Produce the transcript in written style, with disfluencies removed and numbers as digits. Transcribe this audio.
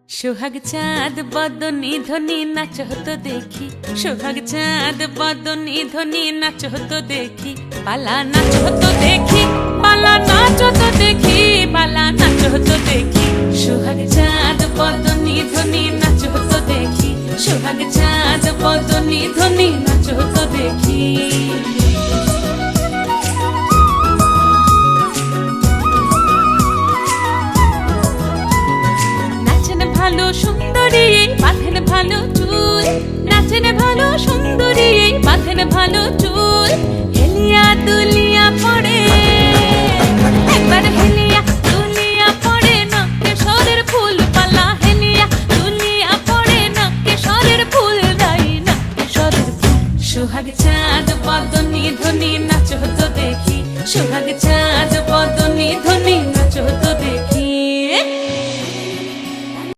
সোহাগ চাঁদ বদনি ধ্বনি নাচ হতো দেখি, সোহাগ চাঁদ বদনি ধ্বনি নাচ হতো দেখি, পালা নাচ হতো দেখি, পালা নাচ হতো দেখি, পালা নাচ হতো দেখি। সোহাগ চাঁদ বদনি ধ্বনি নাচ হতো দেখি, সোহাগ চাঁদ বদনি ধ্বনি নাচ হতো দেখি। ভালো সুন্দরী বাঁধেন ভালো চুল, নাচেন ভালো সুন্দরী বাঁধেন ভালো চুল, হেলিয়া দুল